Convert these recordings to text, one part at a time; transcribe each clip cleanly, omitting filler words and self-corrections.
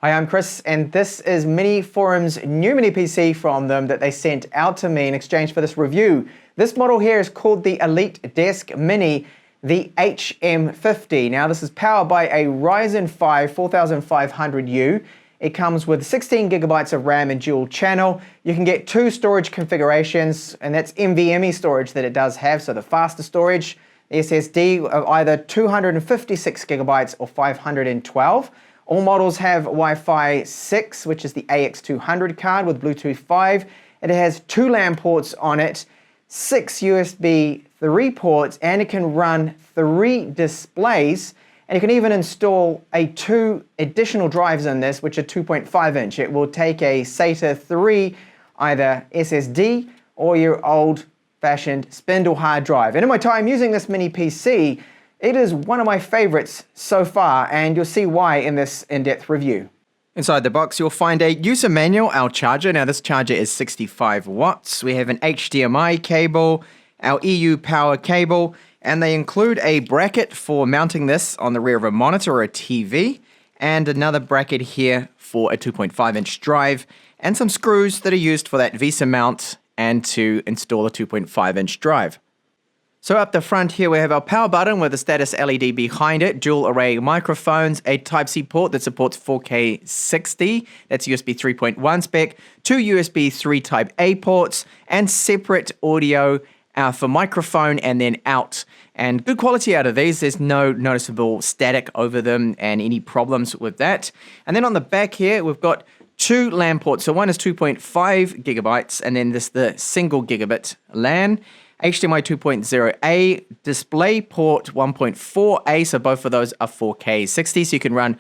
Hi, I'm Chris, and this is Miniforum's new mini PC from them that they sent out to me in exchange for this review. This model here is called the Elite Desk Mini, the HM50. Now, this is powered by a Ryzen 5 4500U. It comes with 16 gigabytes of RAM and dual channel. You can get two storage configurations, and that's NVMe storage that it does have, so the faster storage, SSD of either 256 gigabytes or 512. All models have Wi-Fi 6, which is the AX200 card with Bluetooth 5. It has two LAN ports on it, 6 USB 3 ports, and it can run 3 displays. And you can even install two additional drives in this, which are 2.5 inch. It will take a SATA 3, either SSD or your old-fashioned spindle hard drive. And in my time using this mini PC, it is one of my favorites so far, and you'll see why in this in-depth review. Inside the box, you'll find a user manual, our charger. Now, this charger is 65 watts. We have an HDMI cable, our EU power cable, and they include a bracket for mounting this on the rear of a monitor or a TV, and another bracket here for a 2.5-inch drive, and some screws that are used for that VESA mount and to install a 2.5-inch drive. So up the front here we have our power button with a status LED behind it, dual array microphones, a Type-C port that supports 4K 60, that's USB 3.1 spec, two USB 3 Type A ports, and separate audio for microphone and then out. And good quality out of these, there's no noticeable static over them and any problems with that. And then on the back here we've got two LAN ports, so one is 2.5 gigabytes and then this the single gigabit LAN. HDMI 2.0A, display port 1.4A, so both of those are 4K 60, so you can run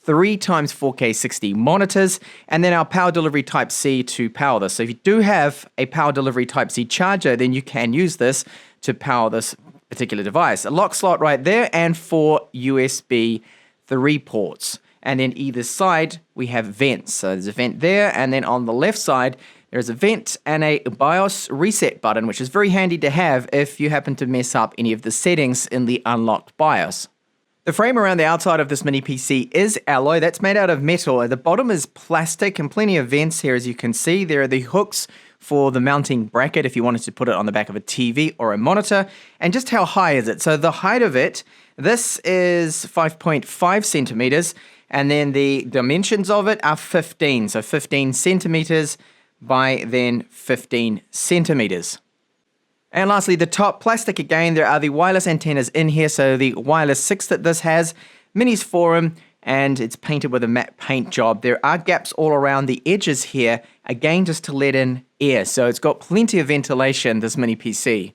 3 times 4K 60 monitors, and then our power delivery Type-C to power this. So if you do have a power delivery Type-C charger, then you can use this to power this particular device. A lock slot right there, and 4 USB 3 ports. And then either side, we have vents. So there's a vent there, and then on the left side, there's a vent and a BIOS reset button, which is very handy to have if you happen to mess up any of the settings in the unlocked BIOS. The frame around the outside of this mini PC is alloy. That's made out of metal. The bottom is plastic and plenty of vents here, as you can see. There are the hooks for the mounting bracket if you wanted to put it on the back of a TV or a monitor. And just how high is it? So the height of it, this is 5.5 centimeters, and then the dimensions of it are 15. So 15 centimeters by then 15 centimeters. And lastly, the top plastic again, there are the wireless antennas in here, so the wireless 6 that this has, Minisforum, and it's painted with a matte paint job. There are gaps all around the edges here, again just to let in air, so it's got plenty of ventilation, this mini PC.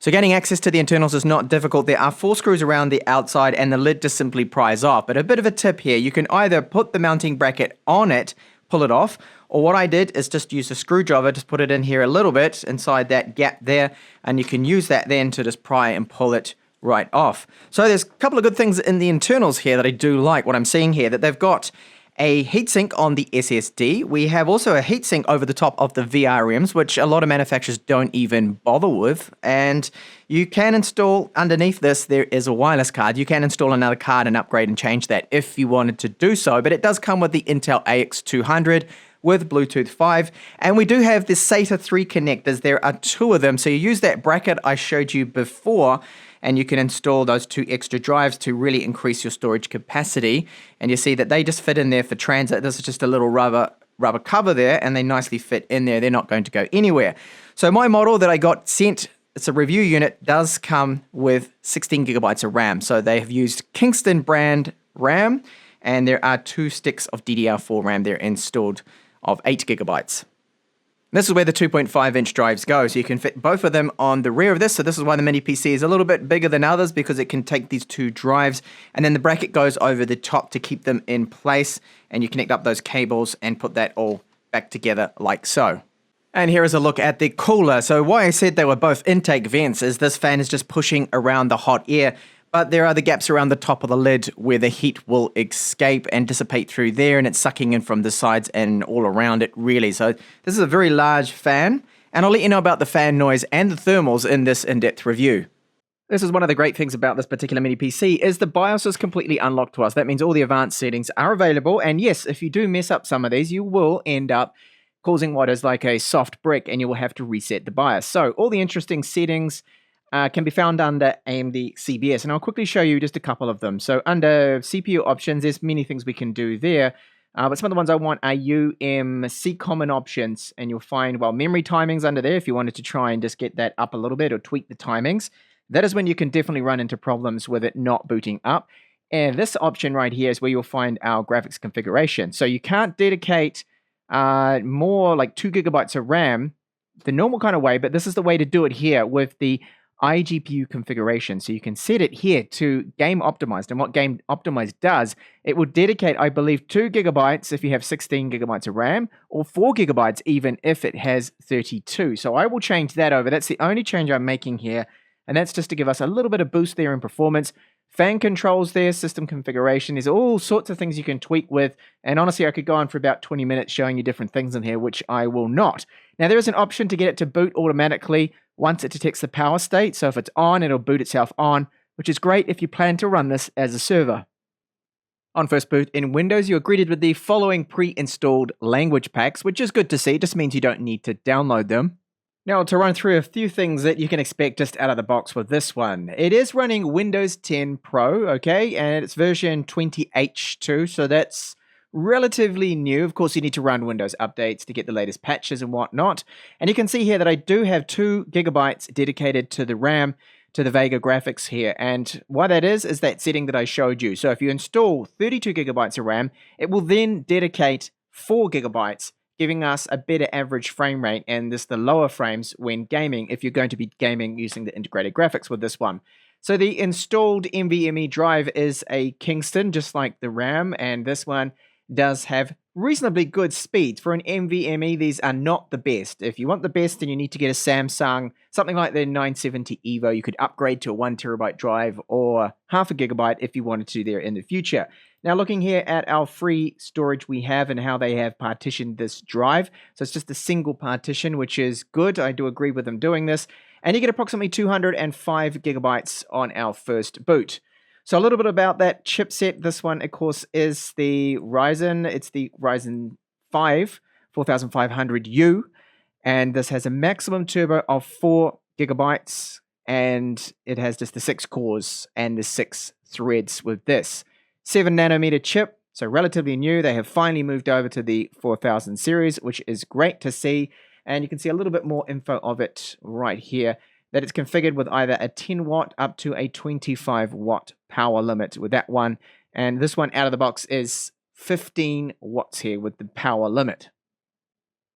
So getting access to the internals is not difficult. There are 4 screws around the outside and the lid just simply pries off. But a bit of a tip here, you can either put the mounting bracket on it, pull it off, or what I did is just use a screwdriver, just put it in here a little bit inside that gap there, and you can use that then to just pry and pull it right off. So there's a couple of good things in the internals here that I do like. What I'm seeing here, that they've got a heatsink on the SSD. We have also a heatsink over the top of the VRMs, which a lot of manufacturers don't even bother with. And you can install underneath this, there is a wireless card. You can install another card and upgrade and change that if you wanted to do so, but it does come with the Intel AX200 with Bluetooth 5. And we do have the SATA 3 connectors. There are 2 of them. So you use that bracket I showed you before, and you can install those 2 extra drives to really increase your storage capacity. And you see that they just fit in there for transit. This is just a little rubber cover there, and they nicely fit in there. They're not going to go anywhere. So my model that I got sent, it's a review unit, does come with 16 gigabytes of RAM. So they have used Kingston brand RAM, and there are 2 sticks of DDR4 RAM there installed of 8 gigabytes. This is where the 2.5-inch drives go, so you can fit both of them on the rear of this. So this is why the mini PC is a little bit bigger than others, because it can take these 2 drives, and then the bracket goes over the top to keep them in place, and you connect up those cables and put that all back together like so. And here is a look at the cooler. So why I said they were both intake vents is this fan is just pushing around the hot air, but there are the gaps around the top of the lid where the heat will escape and dissipate through there, and it's sucking in from the sides and all around it really. So this is a very large fan, and I'll let you know about the fan noise and the thermals in this in-depth review. This is one of the great things about this particular mini PC is the BIOS is completely unlocked to us. That means all the advanced settings are available. And yes, if you do mess up some of these, you will end up causing what is like a soft brick and you will have to reset the BIOS. So all the interesting settings can be found under AMD CBS. And I'll quickly show you just a couple of them. So under CPU options, there's many things we can do there. But some of the ones I want are UMC common options. And you'll find, well, memory timings under there if you wanted to try and just get that up a little bit or tweak the timings. That is when you can definitely run into problems with it not booting up. And this option right here is where you'll find our graphics configuration. So you can't dedicate more like 2 gigabytes of RAM the normal kind of way, but this is the way to do it here with the iGPU configuration. So you can set it here to game optimized. And what game optimized does, it will dedicate, I believe, 2 gigabytes if you have 16 gigabytes of RAM, or 4 gigabytes even if it has 32. So I will change that over. That's the only change I'm making here. And that's just to give us a little bit of boost there in performance. Fan controls there, system configuration. There's all sorts of things you can tweak with. And honestly, I could go on for about 20 minutes showing you different things in here, which I will not. Now, there is an option to get it to boot automatically once it detects the power state. So if it's on, it'll boot itself on, which is great if you plan to run this as a server. On first boot in Windows, you're greeted with the following pre-installed language packs, which is good to see. It just means you don't need to download them. Now, to run through a few things that you can expect just out of the box with this one. It is running Windows 10 Pro, okay, and it's version 20H2, so that's relatively new. Of course, you need to run Windows updates to get the latest patches and whatnot. And you can see here that I do have 2 gigabytes dedicated to the RAM, to the Vega graphics here. And why that is that setting that I showed you. So if you install 32 gigabytes of RAM, it will then dedicate 4 gigabytes, giving us a better average frame rate and this the lower frames when gaming if you're going to be gaming using the integrated graphics with this one. So the installed NVMe drive is a Kingston, just like the RAM, and this one does have reasonably good speeds. For an NVMe, these are not the best. If you want the best, then you need to get a Samsung, something like the 970 EVO. You could upgrade to a 1 terabyte drive or half a gigabyte if you wanted to there in the future. Now, looking here at our free storage we have and how they have partitioned this drive. So it's just a single partition, which is good. I do agree with them doing this. And you get approximately 205 gigabytes on our first boot. So a little bit about that chipset. This one, of course, is the Ryzen. It's the Ryzen 5 4500U. And this has a maximum turbo of 4 gigabytes. And it has just the 6 cores and the 6 threads with this. 7 nanometer chip, so relatively new. They have finally moved over to the 4000 series, which is great to see. And you can see a little bit more info of it right here, that it's configured with either a 10 watt up to a 25 watt power limit with that one. And this one out of the box is 15 watts here with the power limit.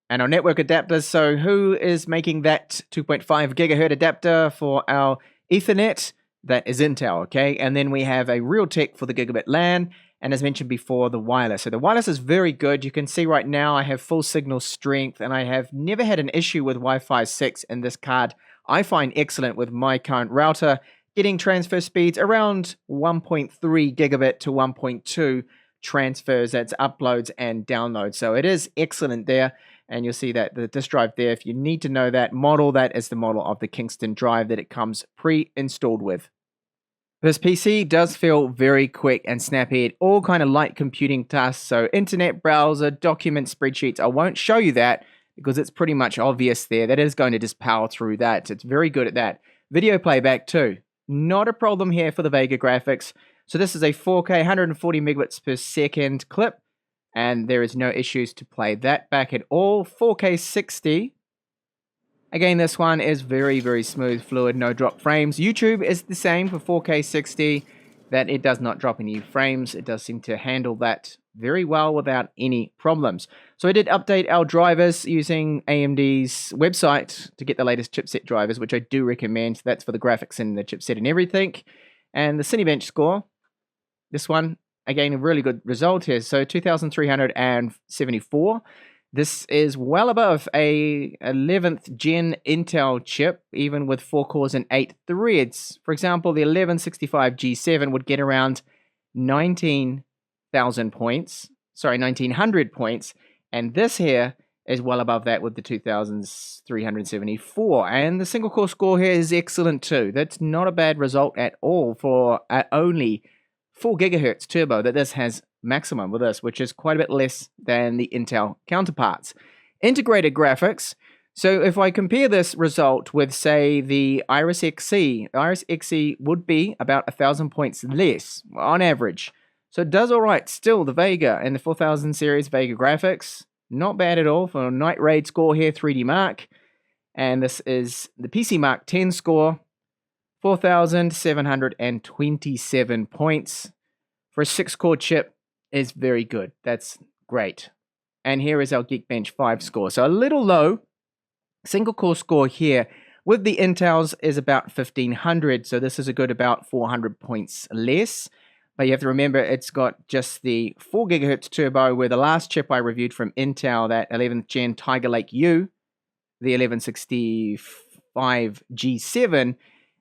And our network adapters, so who is making that 2.5 gigahertz adapter for our Ethernet? That is Intel, okay? And then we have a Realtek for the gigabit LAN, and as mentioned before, the wireless. So the wireless is very good. You can see right now I have full signal strength, and I have never had an issue with Wi-Fi 6 in this card. I find excellent with my current router, getting transfer speeds around 1.3 gigabit to 1.2 transfers, that's uploads and downloads. So it is excellent there. And you'll see that the disk drive there, if you need to know that model, that is the model of the Kingston drive that it comes pre-installed with. This PC does feel very quick and snappy. All kind of light computing tasks, so internet browser, document spreadsheets. I won't show you that because it's pretty much obvious there. That is going to just power through that. It's very good at that. Video playback too. Not a problem here for the Vega graphics. So this is a 4K 140 megabits per second clip. And there is no issues to play that back at all. 4K 60. Again, this one is very, very smooth, fluid, no drop frames. YouTube is the same for 4K 60, that it does not drop any frames. It does seem to handle that very well without any problems. So I did update our drivers using AMD's website to get the latest chipset drivers, which I do recommend. That's for the graphics and the chipset and everything. And the Cinebench score, this one, again, a really good result here. So 2,374. This is well above a 11th gen Intel chip, even with 4 cores and 8 threads. For example, the 1165 G7 would get around 19,000 points. Sorry, 1900 points. And this here is well above that with the 2374. And the single core score here is excellent too. That's not a bad result at all for only 4 gigahertz turbo that this has maximum with this, which is quite a bit less than the Intel counterparts. Integrated graphics. So if I compare this result with, say, the Iris Xe would be about 1,000 points less on average. So it does all right. Still, the Vega and the 4000 series Vega graphics, not bad at all for a Night Raid score here, 3D Mark. And this is the PC Mark 10 score, 4,727 points. For a 6-core chip is very good. That's great. And here is our Geekbench 5 score. So a little low. Single core score here with the Intels is about 1,500. So this is a good about 400 points less. But you have to remember it's got just the 4 gigahertz turbo, where the last chip I reviewed from Intel, that 11th gen Tiger Lake U, the 1165 G7,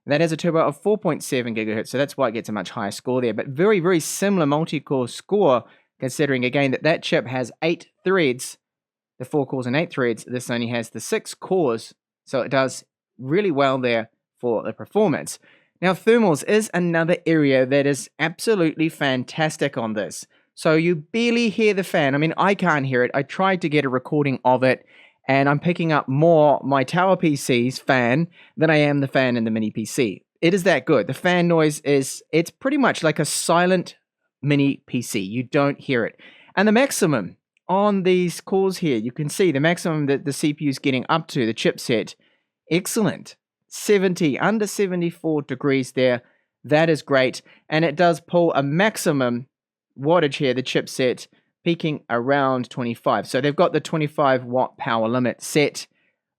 that has a turbo of 4.7 gigahertz. So that's why it gets a much higher score there. But very, very similar multi-core score, considering again that chip has 8 threads, the 4 cores and 8 threads. This only has the 6 cores. So it does really well there for the performance. Now, thermals is another area that is absolutely fantastic on this. So you barely hear the fan. I mean, I can't hear it. I tried to get a recording of it, and I'm picking up more my Tower PC's fan than I am the fan in the Mini PC. It is that good. The fan noise it's pretty much like a silent Mini PC. You don't hear it. And the maximum on these cores here, you can see the maximum that the CPU is getting up to, the chipset, excellent. 70, under 74 degrees there. That is great. And it does pull a maximum wattage here, the chipset, peaking around 25. So they've got the 25 watt power limit set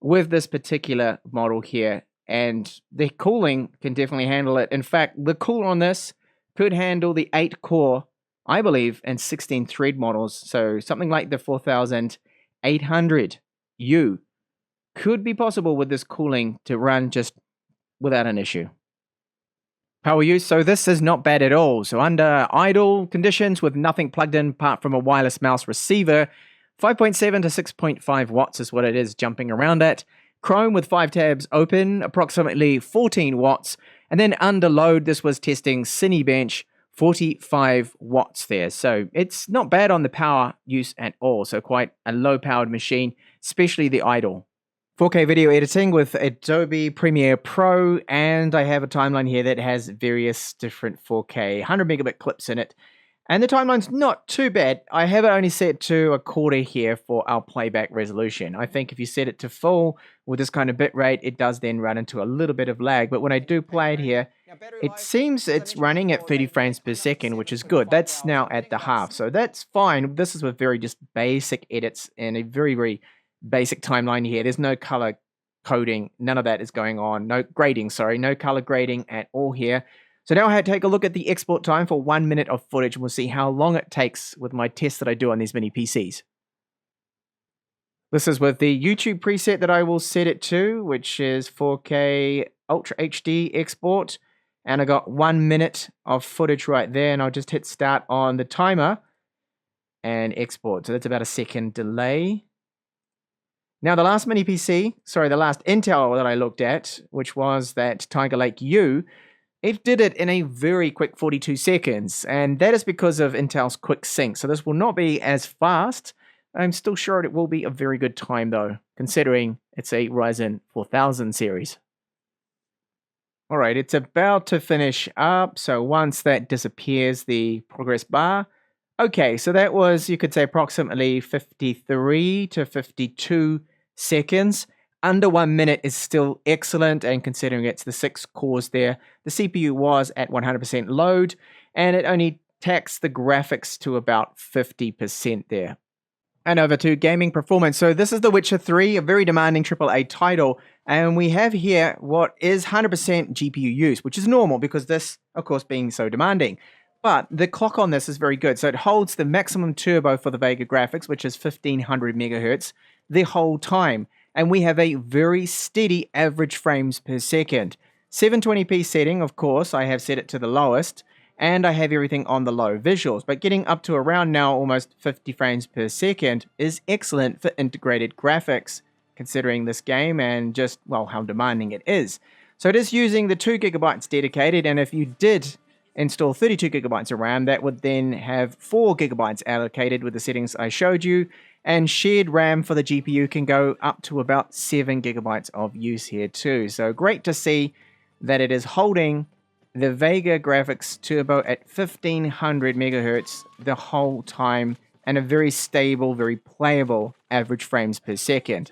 with this particular model here. And the cooling can definitely handle it. In fact, the cooler on this could handle the 8 core, I believe, and 16 thread models. So something like the 4800U could be possible with this cooling to run just without an issue. Power use, so this is not bad at all. So under idle conditions with nothing plugged in apart from a wireless mouse receiver, 5.7 to 6.5 watts is what it is jumping around at. Chrome with 5 tabs open, approximately 14 watts. And then under load, this was testing Cinebench, 45 watts there. So it's not bad on the power use at all. So quite a low powered machine, especially the idle. 4K video editing with Adobe Premiere Pro, and I have a timeline here that has various different 4K 100 megabit clips in it. And the timeline's not too bad. I have it only set to a quarter here for our playback resolution. I think if you set it to full with this kind of bit rate, it does then run into a little bit of lag. But when I do play it here, it seems it's running at 30 frames per second, which is good. That's now at the half, so that's fine. This is with very just basic edits and a very, very basic timeline here. There's no color coding, none of that is going on. No grading, sorry, no color grading at all here. So now I take a look at the export time for 1 minute of footage, and we'll see how long it takes with my tests that I do on these mini PCs. This is with the YouTube preset that I will set it to, which is 4K Ultra HD export. And I got 1 minute of footage right there, and I'll just hit start on the timer and export. So that's about a second delay. Now, the last mini PC, sorry, the last Intel that I looked at, which was that Tiger Lake U, it did it in a very quick 42 seconds, and that is because of Intel's quick sync. So this will not be as fast. I'm still sure it will be a very good time, though, considering it's a Ryzen 4000 series. All right, it's about to finish up. So once that disappears, the progress bar. Okay, so that was, you could say, approximately 53 to 52 seconds. Under 1 minute is still excellent, and considering it's the 6 cores there, the CPU was at 100% load, and it only taxed the graphics to about 50% there. And over to gaming performance. So this is The Witcher 3, a very demanding AAA title, and we have here what is 100% GPU use, which is normal because this, of course, being so demanding. But the clock on this is very good. So it holds the maximum turbo for the Vega graphics, which is 1500 megahertz, the whole time. And we have a very steady average frames per second. 720p setting, of course, I have set it to the lowest. and I have everything on the low visuals. But getting up to around now almost 50 frames per second is excellent for integrated graphics, considering this game and just, well, how demanding it is. So it is using the 2 gigabytes dedicated, and if you did install 32 gigabytes of RAM, that would then have 4 gigabytes allocated with the settings I showed you, and shared RAM for the GPU can go up to about 7 gigabytes of use here too. So great to see that it is holding the Vega graphics turbo at 1500 megahertz the whole time, and a very stable, very playable average frames per second.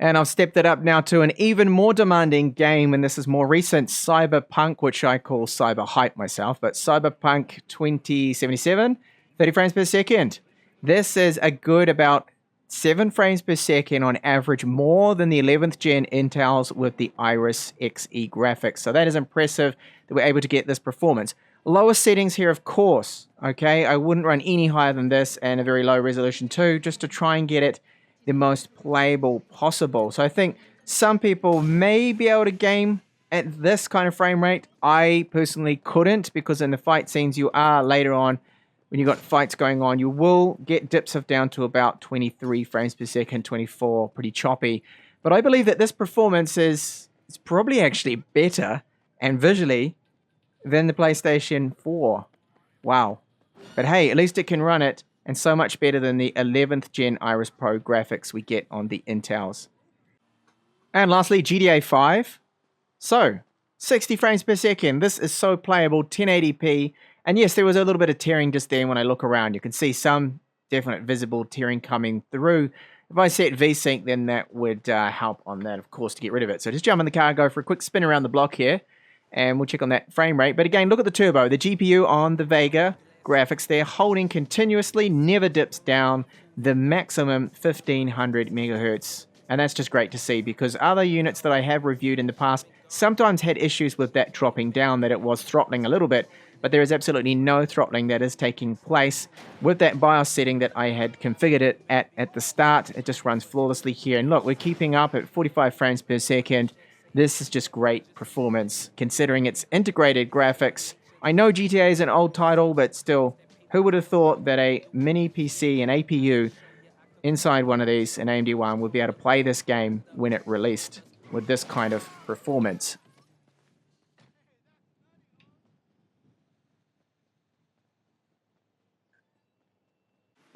And I've stepped it up now to an even more demanding game, and this is more recent, Cyberpunk, which I call Cyber Hype myself, but Cyberpunk 2077, 30 frames per second. This is a good about 7 frames per second on average, more than the 11th gen Intels with the Iris Xe graphics. So that is impressive that we're able to get this performance. Lower settings here, of course, okay? I wouldn't run any higher than this, and a very low resolution too, just to try and get it the most playable possible. So I think some people may be able to game at this kind of frame rate. I personally couldn't, because in the fight scenes you are later on, when you've got fights going on, you will get dips of down to about 23 frames per second, 24, pretty choppy. But I believe that this performance is probably actually better, and visually, than the PlayStation 4. Wow. But hey, at least it can run it, and so much better than the 11th gen Iris Pro graphics we get on the Intels. And lastly, GTA 5. So, 60 frames per second. This is so playable, 1080p. And yes, there was a little bit of tearing just there when I look around. You can see some definite visible tearing coming through. If I set VSync, then that would help on that, of course, to get rid of it. So just jump in the car, go for a quick spin around the block here, and we'll check on that frame rate. But again, look at the turbo. The GPU on the Vega graphics there, holding continuously, never dips down, the maximum 1500 megahertz. And that's just great to see, because other units that I have reviewed in the past sometimes had issues with that dropping down, that it was throttling a little bit, but there is absolutely no throttling that is taking place with that BIOS setting that I had configured it at the start. It just runs flawlessly here. And look, we're keeping up at 45 frames per second. This is just great performance, considering its integrated graphics. I know GTA is an old title, but still, who would have thought that a mini PC and APU inside one of these, an AMD one, would be able to play this game when it released with this kind of performance?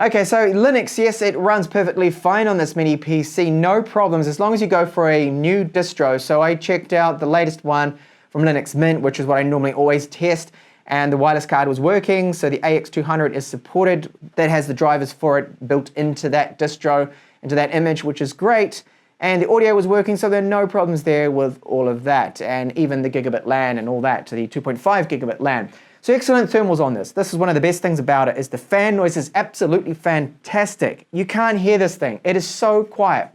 Okay, so Linux, yes, it runs perfectly fine on this mini PC, no problems, as long as you go for a new distro. So I checked out the latest one from Linux Mint, which is what I normally always test, and the wireless card was working, so the AX200 is supported. That has the drivers for it built into that distro, into that image, which is great. And the audio was working, so there are no problems there with all of that, and even the gigabit LAN and all that to the 2.5 gigabit LAN. So excellent thermals on this. This is one of the best things about it, is the fan noise is absolutely fantastic. You can't hear this thing. It is so quiet.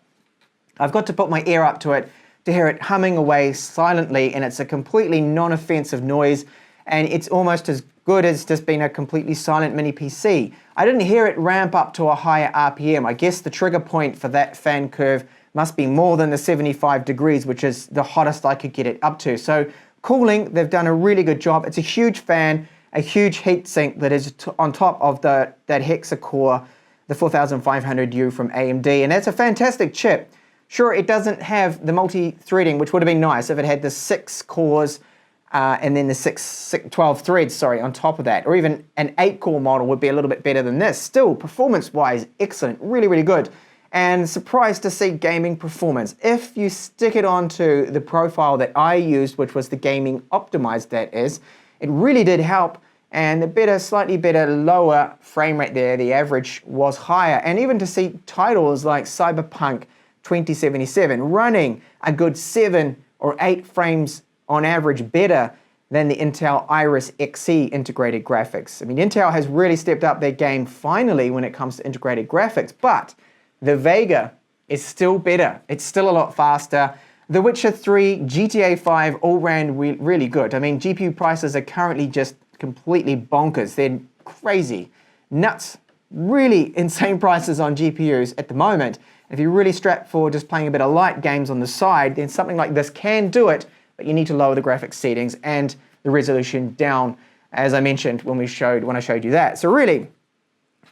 I've got to put my ear up to it to hear it humming away silently, and it's a completely non-offensive noise, and it's almost as good as just being a completely silent mini PC. I didn't hear it ramp up to a higher RPM. I guess the trigger point for that fan curve must be more than the 75 degrees, which is the hottest I could get it up to. So cooling, they've done a really good job. It's a huge fan, a huge heatsink that is on top of that Hexa core, the 4500U from AMD, and that's a fantastic chip. Sure, it doesn't have the multi-threading, which would have been nice if it had the 6 cores and then the 12 threads, on top of that. Or even an 8-core model would be a little bit better than this. Still, performance-wise, excellent, really, really good. And surprised to see gaming performance. If you stick it onto the profile that I used, which was the gaming optimized, that is, it really did help. And the better, slightly better, lower frame rate there, the average was higher. And even to see titles like Cyberpunk 2077 running a good 7 or 8 frames on average better than the Intel Iris Xe integrated graphics. I mean, Intel has really stepped up their game finally when it comes to integrated graphics, but the Vega is still better. It's still a lot faster. The Witcher 3, GTA 5 all ran really good. I mean, GPU prices are currently just completely bonkers. They're crazy, nuts, really insane prices on GPUs at the moment. If you're really strapped for just playing a bit of light games on the side, then something like this can do it, but you need to lower the graphics settings and the resolution down as I mentioned when I showed you that. So really,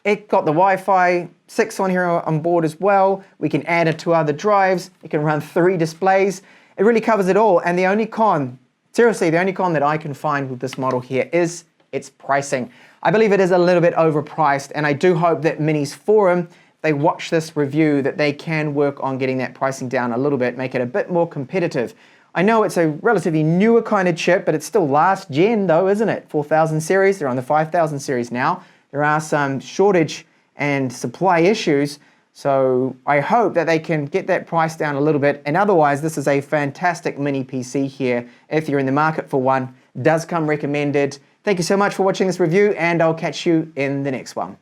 it got the Wi-Fi 6 on here on board as well. We can add it to other drives. It can run 3 displays. It really covers it all. And the only con, seriously, the only con that I can find with this model here is its pricing. I believe it is a little bit overpriced, and I do hope that Minisforum, they watch this review, that they can work on getting that pricing down a little bit, make it a bit more competitive. I know it's a relatively newer kind of chip, but it's still last gen though, isn't it? 4000 series, they're on the 5000 series now. There are some shortage and supply issues, so I hope that they can get that price down a little bit, and otherwise this is a fantastic mini PC here if you're in the market for one. Does come recommended. Thank you so much for watching this review, and I'll catch you in the next one.